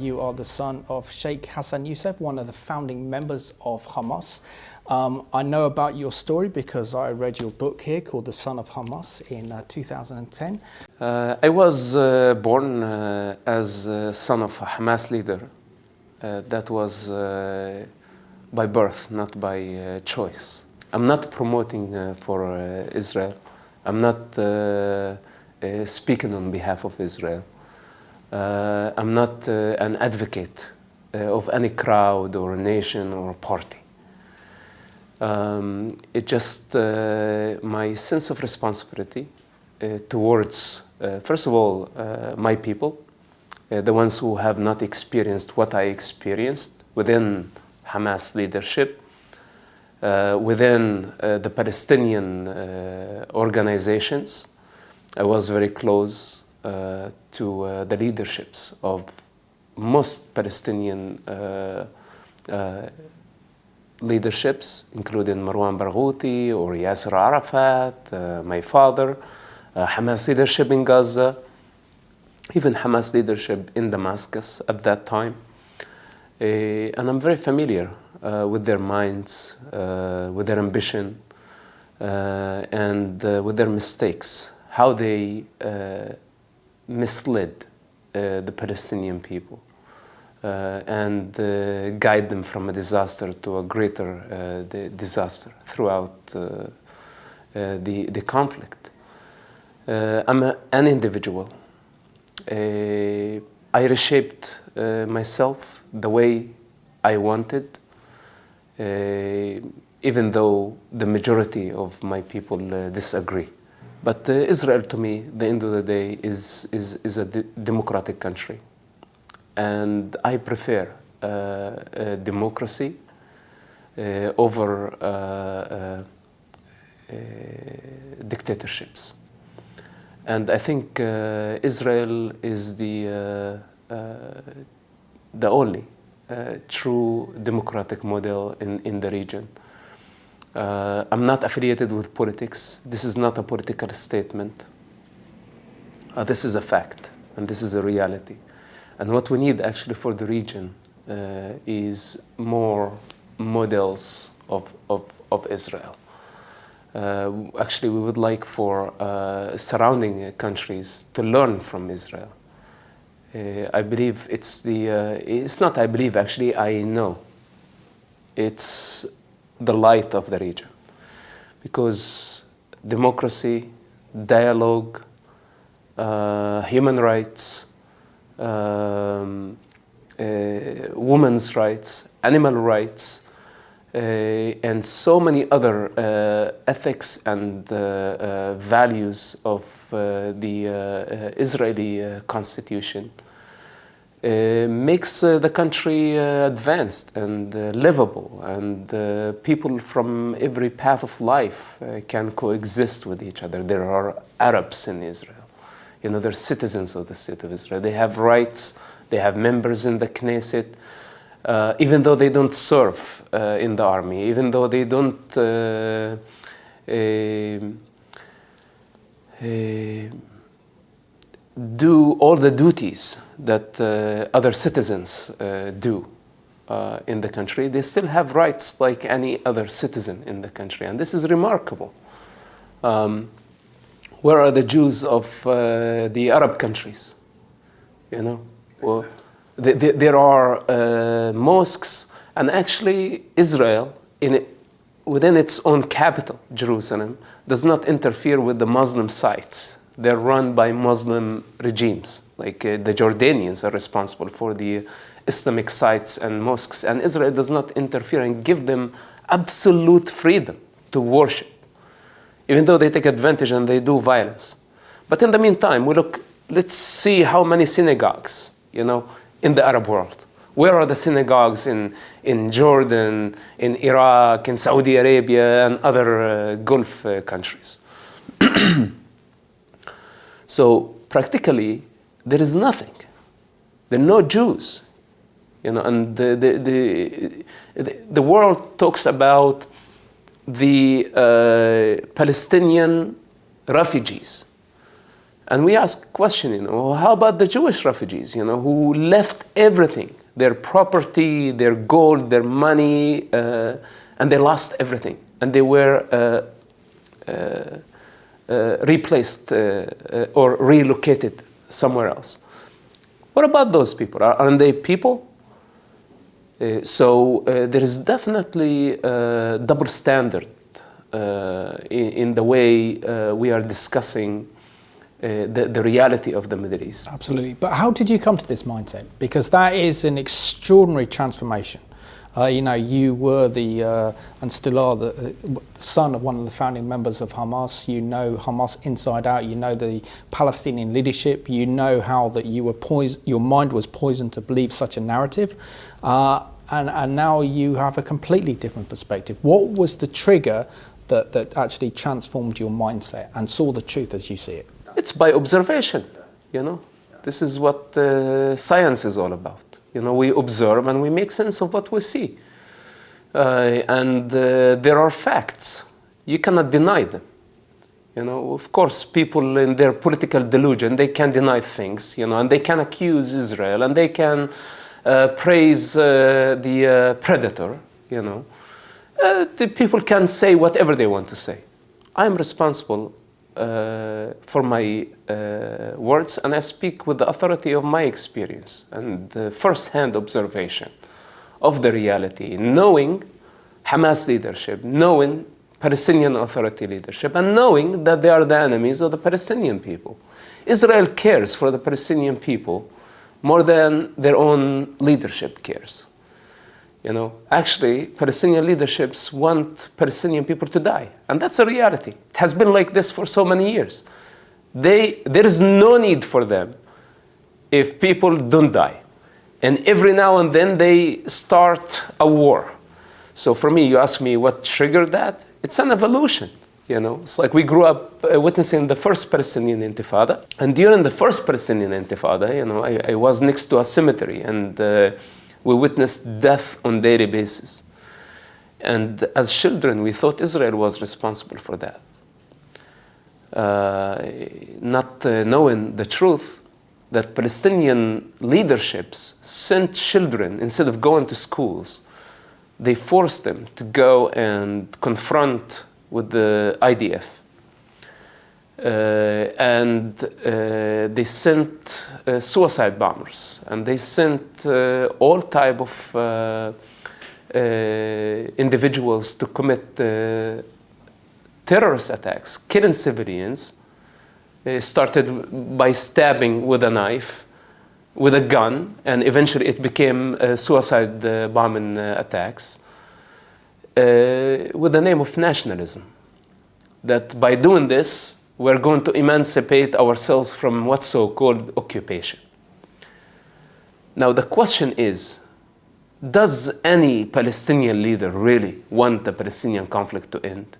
You are the son of Sheikh Hassan Yousef, one of the founding members of Hamas. I know about your story because I read your book here called The Son of Hamas in 2010. I was born as a son of a Hamas leader. That was by birth, not by choice. I'm not promoting for Israel. I'm not speaking on behalf of Israel. I'm not an advocate of any crowd or nation or party. It just my sense of responsibility towards, first of all, my people, the ones who have not experienced what I experienced within Hamas leadership, within the Palestinian organizations. I was very close to the leaderships of most Palestinian leaderships, including Marwan Barghouti or Yasser Arafat, my father, Hamas leadership in Gaza, even Hamas leadership in Damascus at that time. And I'm very familiar with their minds, with their ambition, and with their mistakes, how they misled the Palestinian people and guide them from a disaster to a greater disaster throughout the conflict. I'm an individual. I reshaped myself the way I wanted, even though the majority of my people disagree. But Israel, to me, at the end of the day, is a democratic country. And I prefer democracy over dictatorships. And I think Israel is the only true democratic model in the region. I'm not affiliated with politics. This is not a political statement. This is a fact, and this is a reality. And what we need actually for the region is more models of Israel. Actually, we would like for surrounding countries to learn from Israel. I believe it's not I believe, actually, I know. It's the light of the region. Because democracy, dialogue, human rights, women's rights, animal rights, and so many other ethics and values of the Israeli constitution makes the country advanced and livable, and people from every path of life can coexist with each other. There are Arabs in Israel. You know, they're citizens of the state of Israel. They have rights. They have members in the Knesset. Even though they don't serve in the army, even though they don't do all the duties that other citizens do in the country, they still have rights like any other citizen in the country. And this is remarkable. Where are the Jews of the Arab countries? You know? Well, there are mosques, and actually Israel, within its own capital, Jerusalem, does not interfere with the Muslim sites. They're run by Muslim regimes, like the Jordanians are responsible for the Islamic sites and mosques, and Israel does not interfere and give them absolute freedom to worship, even though they take advantage and they do violence. But in the meantime, let's see how many synagogues, you know, in the Arab world. Where are the synagogues in Jordan, in Iraq, in Saudi Arabia, and other Gulf countries? So practically, there is nothing. There are no Jews. You know, and the world talks about the Palestinian refugees. And we ask question, how about the Jewish refugees, who left everything, their property, their gold, their money, and they lost everything. And they were replaced or relocated somewhere else. What about those people? Aren't they people? So there is definitely a double standard in the way we are discussing the reality of the Middle East. Absolutely. But how did you come to this mindset? Because that is an extraordinary transformation. You were and still are the son of one of the founding members of Hamas. You know Hamas inside out. You know the Palestinian leadership. You know how that you were your mind was poisoned to believe such a narrative. And now you have a completely different perspective. What was the trigger that actually transformed your mindset and saw the truth as you see it? It's by observation, This is what science is all about. We observe and we make sense of what we see. And there are facts. You cannot deny them. Of course, people in their political delusion, they can deny things, and they can accuse Israel and they can praise the predator, The people can say whatever they want to say. I am responsible for my words, and I speak with the authority of my experience and first-hand observation of the reality, knowing Hamas leadership, knowing Palestinian Authority leadership, and knowing that they are the enemies of the Palestinian people. Israel cares for the Palestinian people more than their own leadership cares. Actually, Palestinian leaderships want Palestinian people to die. And that's a reality. It has been like this for so many years. There is no need for them if people don't die. And every now and then they start a war. So for me, you ask me what triggered that? It's an evolution. It's like we grew up witnessing the first Palestinian Intifada. And during the first Palestinian Intifada, I was next to a cemetery, and we witnessed death on a daily basis. And as children, we thought Israel was responsible for that. Not knowing the truth that Palestinian leaderships sent children, instead of going to schools, they forced them to go and confront with the IDF. And they sent suicide bombers, and they sent all type of individuals to commit terrorist attacks, killing civilians. Started by stabbing with a knife, with a gun, and eventually it became suicide bombing attacks with the name of nationalism. That by doing this, we're going to emancipate ourselves from what's so-called occupation. Now the question is, does any Palestinian leader really want the Palestinian conflict to end?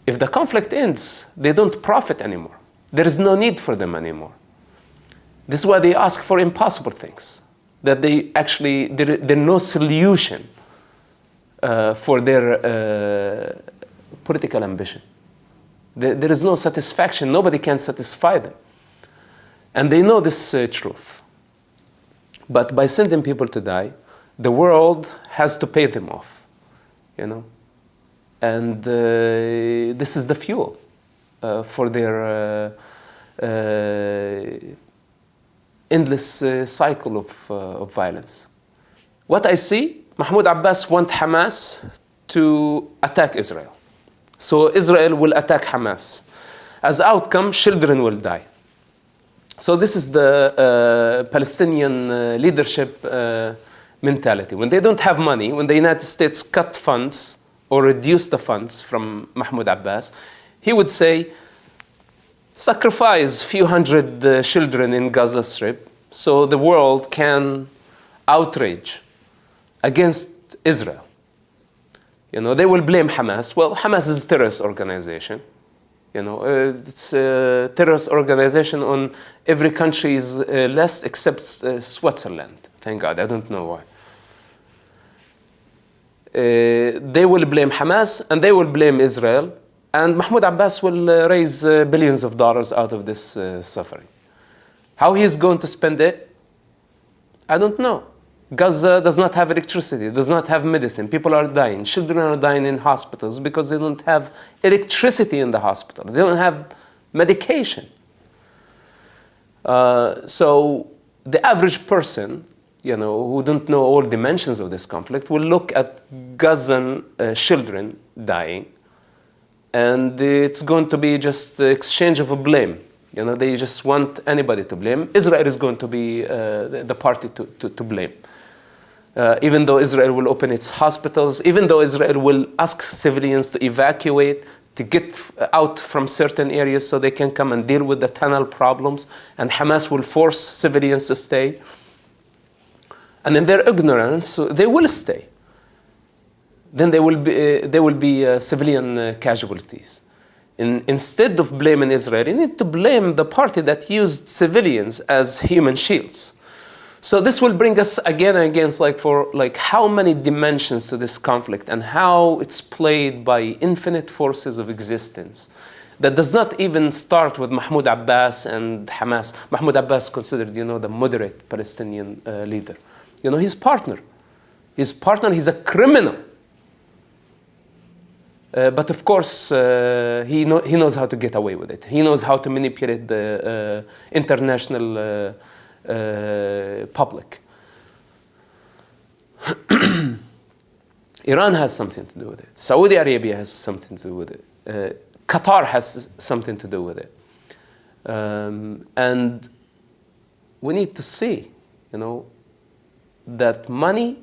If the conflict ends, they don't profit anymore. There is no need for them anymore. This is why they ask for impossible things, that there's no solution for their political ambition. There is no satisfaction. Nobody can satisfy them. And they know this truth. But by sending people to die, the world has to pay them off, And this is the fuel for their endless cycle of violence. What I see, Mahmoud Abbas wants Hamas to attack Israel. So Israel will attack Hamas. As outcome, children will die. So this is the Palestinian leadership mentality. When they don't have money, when the United States cut funds or reduce the funds from Mahmoud Abbas, he would say, sacrifice a few hundred children in Gaza Strip so the world can outrage against Israel. They will blame Hamas. Well, Hamas is a terrorist organization. It's a terrorist organization on every country's list except Switzerland. Thank God, I don't know why. They will blame Hamas and they will blame Israel And Mahmoud Abbas will raise billions of dollars out of this suffering. How he is going to spend it, I don't know. Gaza does not have electricity, does not have medicine. People are dying. Children are dying in hospitals because they don't have electricity in the hospital. They don't have medication. So the average person, who don't know all dimensions of this conflict, will look at Gazan children dying, and it's going to be just exchange of a blame. They just want anybody to blame. Israel is going to be the party to blame. Even though Israel will open its hospitals, even though Israel will ask civilians to evacuate, to get out from certain areas so they can come and deal with the tunnel problems, and Hamas will force civilians to stay. And in their ignorance, they will stay. Then there will be civilian casualties. Instead of blaming Israel, you need to blame the party that used civilians as human shields. So this will bring us again and again, how many dimensions to this conflict and how it's played by infinite forces of existence. That does not even start with Mahmoud Abbas and Hamas. Mahmoud Abbas considered, the moderate Palestinian leader. His partner. He's a criminal. But of course, he knows how to get away with it. He knows how to manipulate the international public. Iran has something to do with it. Saudi Arabia has something to do with it. Qatar has something to do with it. And we need to see, that money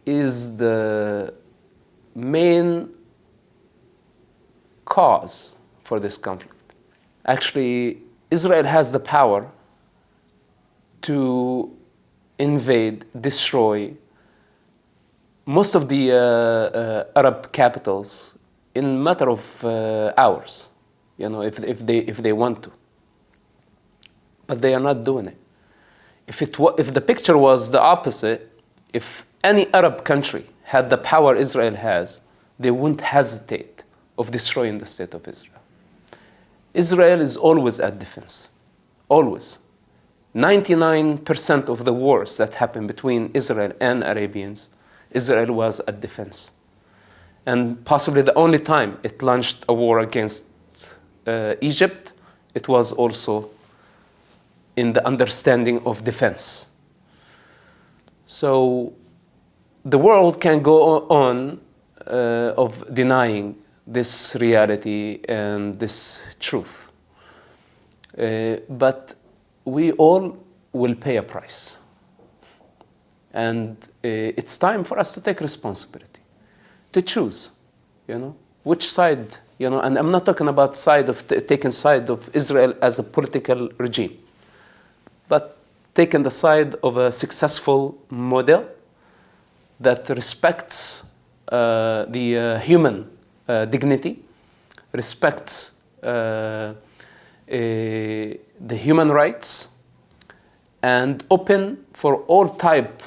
is the main cause for this conflict. Actually, Israel has the power to invade, destroy most of the Arab capitals in a matter of hours, if they want to. But they are not doing it. If the picture was the opposite, if any Arab country had the power Israel has, they wouldn't hesitate of destroying the state of Israel. Israel is always at defense, always. 99% of the wars that happen between Israel and Arabians, Israel was at defense. And possibly the only time it launched a war against Egypt, it was also in the understanding of defense. So the world can go on of denying this reality and this truth. But we all will pay a price. And it's time for us to take responsibility, to choose, which side, and I'm not talking about taking side of Israel as a political regime, but taking the side of a successful model that respects the human dignity, respects the human rights, and open for all type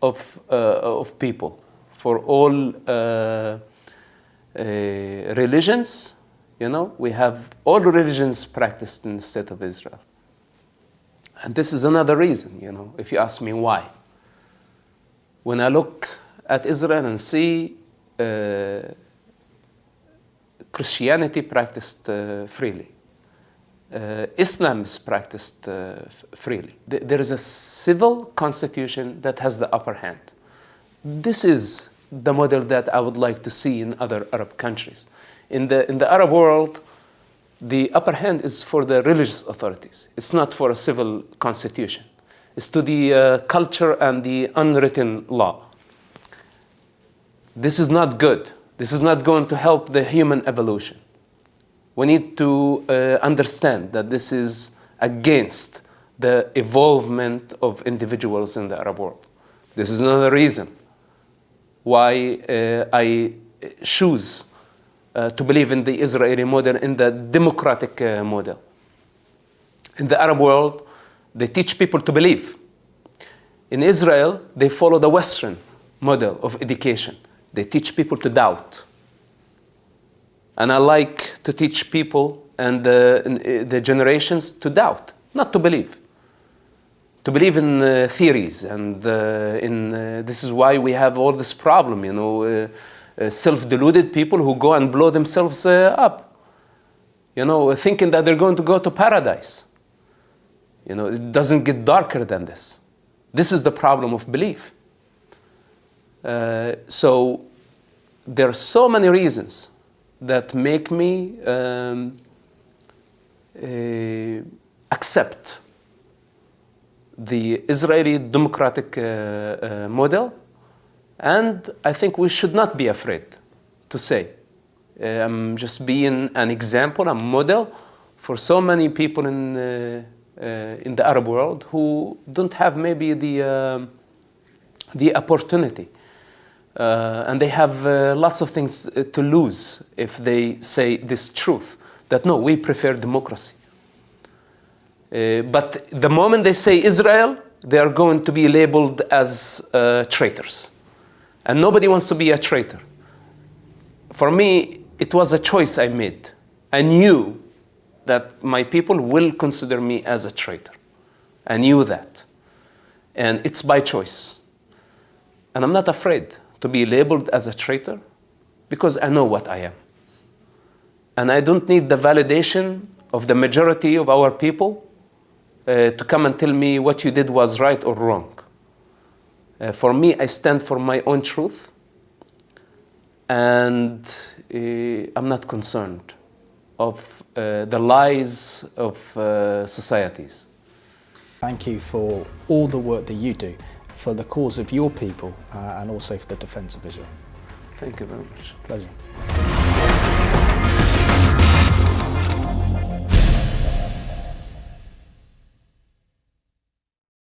of people, for all religions. We have all religions practiced in the state of Israel. And this is another reason, if you ask me why. When I look at Israel and see Christianity practiced freely, Islam is practiced freely. There is a civil constitution that has the upper hand. This is the model that I would like to see in other Arab countries. In the Arab world, the upper hand is for the religious authorities. It's not for a civil constitution. It's to the culture and the unwritten law. This is not good. This is not going to help the human evolution. We need to understand that this is against the evolvement of individuals in the Arab world. This is another reason why I choose to believe in the Israeli model, in the democratic model. In the Arab world, they teach people to believe. In Israel, they follow the Western model of education. They teach people to doubt. And I like to teach people and the generations to doubt, not to believe. To believe in theories, and this is why we have all this problem, self-deluded people who go and blow themselves up, thinking that they're going to go to paradise. It doesn't get darker than this. This is the problem of belief. So there are so many reasons that make me accept the Israeli democratic model, and I think we should not be afraid to say. I'm just being an example, a model for so many people in the Arab world who don't have maybe the opportunity, and they have lots of things to lose if they say this truth, that no, we prefer democracy. But the moment they say Israel, they are going to be labeled as traitors. And nobody wants to be a traitor. For me, it was a choice I made. I knew that my people will consider me as a traitor. I knew that. And it's by choice. And I'm not afraid to be labeled as a traitor because I know what I am. And I don't need the validation of the majority of our people to come and tell me what you did was right or wrong. For me, I stand for my own truth, and I'm not concerned of the lies of societies. Thank you for all the work that you do for the cause of your people and also for the defense of Israel. Thank you very much. Pleasure.